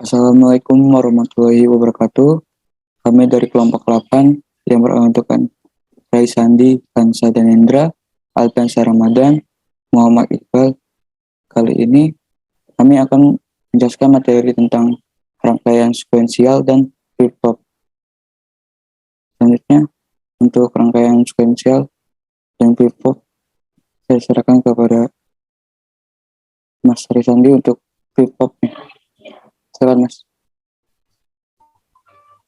Assalamualaikum warahmatullahi wabarakatuh. Kami dari kelompok 8 yang beranggotakan Rai Sandi, Kansa dan Indra, Alfiansyah Ramadan, Muhammad Iqbal. Kali ini kami akan menjelaskan materi tentang rangkaian sekuensial dan flip-flop. Selanjutnya, untuk rangkaian sekuensial dan flip-flop, saya serahkan kepada Mas Rai Sandi untuk flip-flopnya. Silakan Mas.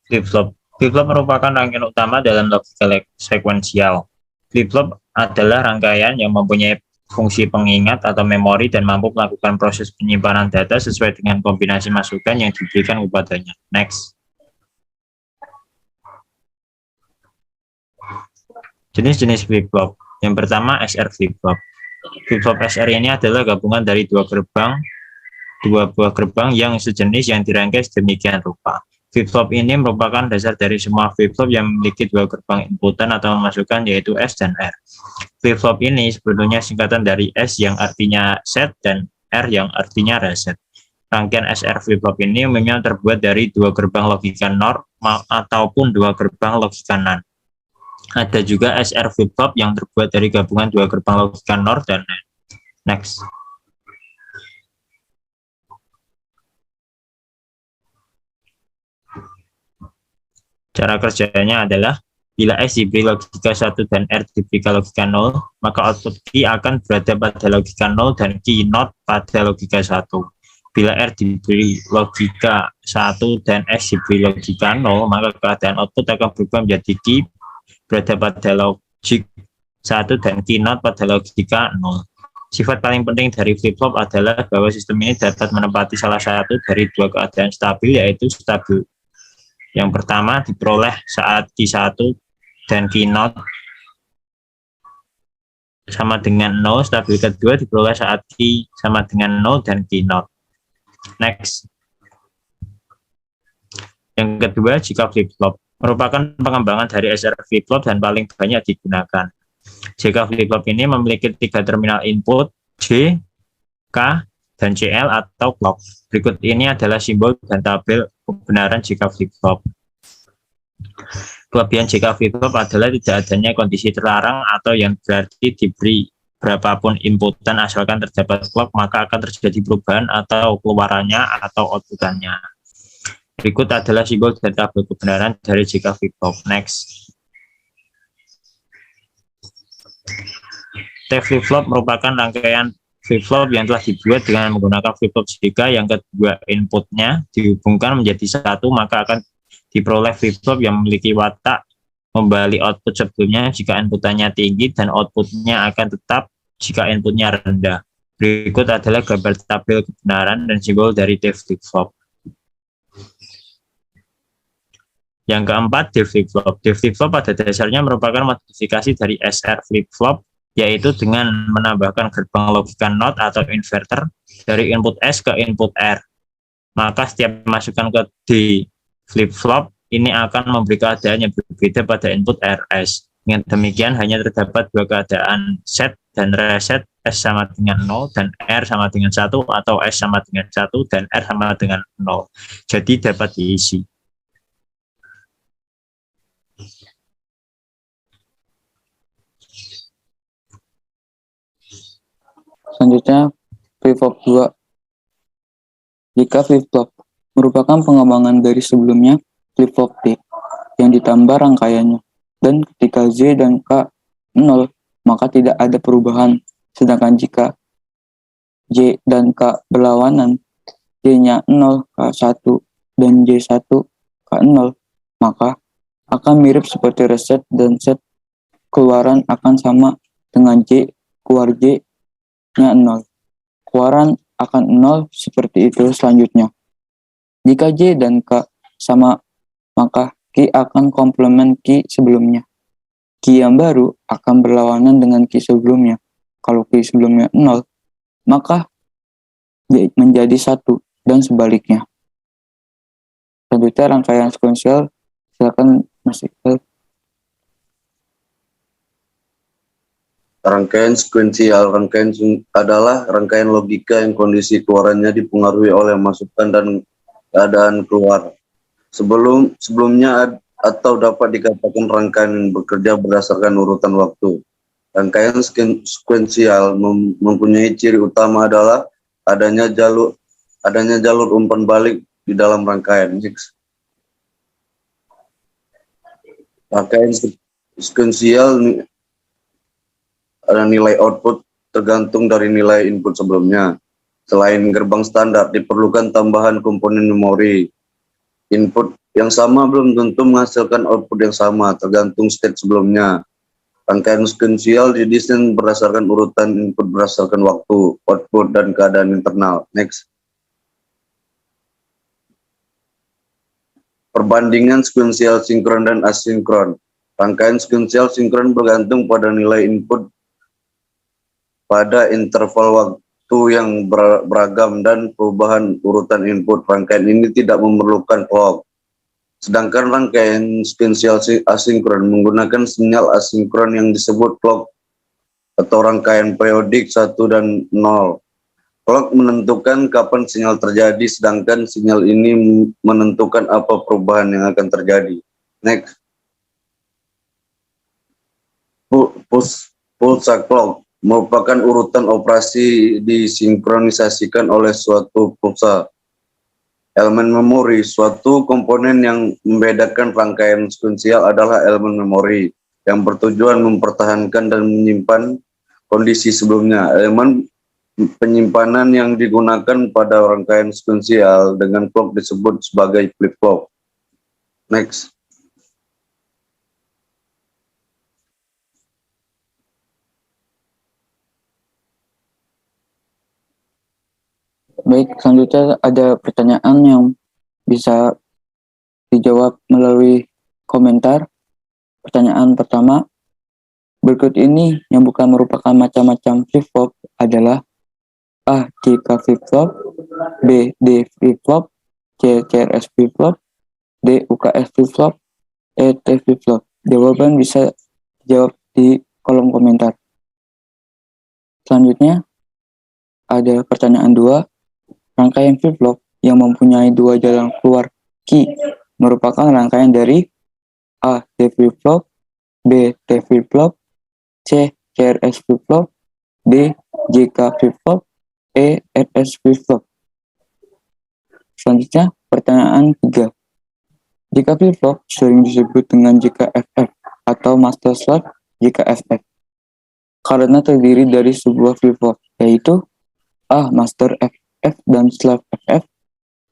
Flip-flop. Flip-flop merupakan rangkaian utama dalam logika sekuensial. Flip-flop adalah rangkaian yang mempunyai fungsi pengingat atau memori dan mampu melakukan proses penyimpanan data sesuai dengan kombinasi masukan yang diberikan kepadanya. Next. Jenis-jenis flip-flop. Yang pertama, SR flip-flop. Flip-flop SR ini adalah gabungan dari dua buah gerbang yang sejenis yang dirangkai sedemikian rupa. Flip-flop ini merupakan dasar dari semua flip-flop yang memiliki dua gerbang inputan atau masukan, yaitu S dan R. Flip-flop ini sebetulnya singkatan dari S yang artinya set dan R yang artinya reset. Rangkaian SR flip-flop ini umumnya terbuat dari dua gerbang logika NOR ataupun dua gerbang logika NAND. Ada juga SR flip-flop yang terbuat dari gabungan dua gerbang logika NOR dan NAND. Next. Cara kerjanya adalah bila S diberi logika 1 dan R diberi logika 0, maka output key akan berada pada logika 0 dan key not pada logika 1. Bila R diberi logika 1 dan S diberi logika 0, maka keadaan output akan berubah menjadi key berada pada logik 1 dan key not pada logika 0. Sifat paling penting dari flip-flop adalah bahwa sistem ini dapat menempati salah satu dari dua keadaan stabil, yaitu stabil. Yang pertama diperoleh saat Q1 dan Q0 sama dengan 0, stabil kedua diperoleh saat Q sama dengan 0 dan Q0. Next. Yang kedua, jika flip-flop merupakan pengembangan dari SR flip-flop dan paling banyak digunakan. Jika flip-flop ini memiliki tiga terminal input, J, K, dan CL atau clock. Berikut ini adalah simbol dan tabel kebenaran jika flip-flop. Kelebihan jika flip-flop adalah tidak adanya kondisi terlarang atau yang berarti diberi berapapun inputan asalkan terdapat clock maka akan terjadi perubahan atau keluarannya atau outputannya. Berikut adalah simbol dan tabel kebenaran dari jika flip-flop. Next. T flip-flop merupakan rangkaian flip-flop yang telah dibuat dengan menggunakan flip-flop jika yang kedua inputnya dihubungkan menjadi satu, maka akan diperoleh flip-flop yang memiliki watak kembali output sebelumnya jika inputannya tinggi dan outputnya akan tetap jika inputnya rendah. Berikut adalah gambar tabel kebenaran dan simbol dari T flip-flop. Yang keempat, D flip-flop. D flip-flop pada dasarnya merupakan modifikasi dari SR flip-flop, yaitu dengan menambahkan gerbang logika NOT atau inverter dari input S ke input R. Maka setiap masukan ke D flip-flop ini akan memberi keadaan yang berbeda pada input RS. Dengan demikian hanya terdapat dua keadaan set dan reset, S sama dengan 0 dan R sama dengan 1, atau S sama dengan 1 dan R sama dengan 0. Jadi dapat diisi. Selanjutnya, flip-flop 2. Jika flip-flop merupakan pengembangan dari sebelumnya flip-flop T yang ditambah rangkaiannya, dan ketika Z dan K 0, maka tidak ada perubahan. Sedangkan jika J dan K berlawanan, J-nya 0, K1, dan J1, K0, maka akan mirip seperti reset dan set. Keluaran akan sama dengan J, keluar J-nya 0. Keluaran akan 0 seperti itu selanjutnya. Jika J dan K sama, maka Q akan komplement Q sebelumnya. Q yang baru akan berlawanan dengan Q sebelumnya. Kalau Q sebelumnya 0, maka J menjadi 1 dan sebaliknya. Selanjutnya rangkaian sekuensial, silakan Mas Iqbal. Rangkaian sekuensial adalah rangkaian logika yang kondisi keluarannya dipengaruhi oleh masukan dan keadaan keluar. Sebelumnya atau dapat dikatakan rangkaian yang bekerja berdasarkan urutan waktu. Rangkaian sekuensial mempunyai ciri utama adalah adanya jalur umpan balik di dalam rangkaian. Rangkaian sekuensial ada nilai output tergantung dari nilai input sebelumnya. Selain gerbang standar, diperlukan tambahan komponen memori. Input yang sama belum tentu menghasilkan output yang sama, tergantung state sebelumnya. Rangkaian sekuensial didesain berdasarkan urutan input berdasarkan waktu, output, dan keadaan internal. Next. Perbandingan sekuensial sinkron dan asinkron. Rangkaian sekuensial sinkron bergantung pada nilai input pada interval waktu yang beragam dan perubahan urutan input. Rangkaian ini tidak memerlukan clock. Sedangkan rangkaian sekuensial asinkron menggunakan sinyal asinkron yang disebut clock atau rangkaian periodik 1 dan 0. Clock menentukan kapan sinyal terjadi, sedangkan sinyal ini menentukan apa perubahan yang akan terjadi. Next. Pulsa clock merupakan urutan operasi disinkronisasikan oleh suatu pulsa. Elemen memori, suatu komponen yang membedakan rangkaian sekuensial adalah elemen memori yang bertujuan mempertahankan dan menyimpan kondisi sebelumnya. Elemen penyimpanan yang digunakan pada rangkaian sekuensial dengan clock disebut sebagai flip-flop. Next. Baik, selanjutnya ada pertanyaan yang bisa dijawab melalui komentar. Pertanyaan pertama, berikut ini yang bukan merupakan macam-macam flip-flop adalah A. JK flip-flop, B. D flip-flop, C. CRS flip-flop, D. UKS flip-flop, E. T flip-flop. Jawaban bisa dijawab di kolom komentar. Selanjutnya, ada pertanyaan 2. Rangkaian flip-flop yang mempunyai 2 jalan keluar key merupakan rangkaian dari A. D flip-flop, B. T flip-flop, C. CRS flip-flop, D. JK flip-flop, E. RS flip-flop. Selanjutnya, pertanyaan 3. JK flip-flop sering disebut dengan JKFF atau master slave JKFF karena terdiri dari sebuah flip-flop, yaitu A. Master FF dan slave FF,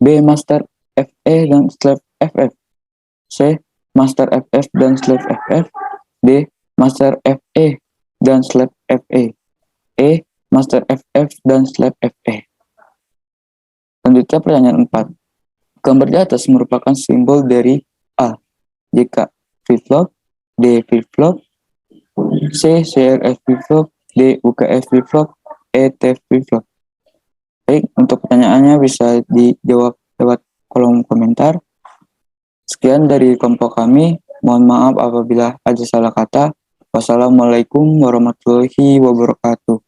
B. Master FE dan slave FF, C. Master FF dan slave FF, D. Master FE dan slave FE, E. Master FF dan slave FE. Selanjutnya pertanyaan 4. Gambar di atas merupakan simbol dari A. JK flip-flop, D. Flip-flop, C. CRS flip-flop, D. UKS flip-flop, E. T flip-flop. Baik, untuk pertanyaannya bisa dijawab lewat kolom komentar. Sekian dari kelompok kami. Mohon maaf apabila ada salah kata. Wassalamualaikum warahmatullahi wabarakatuh.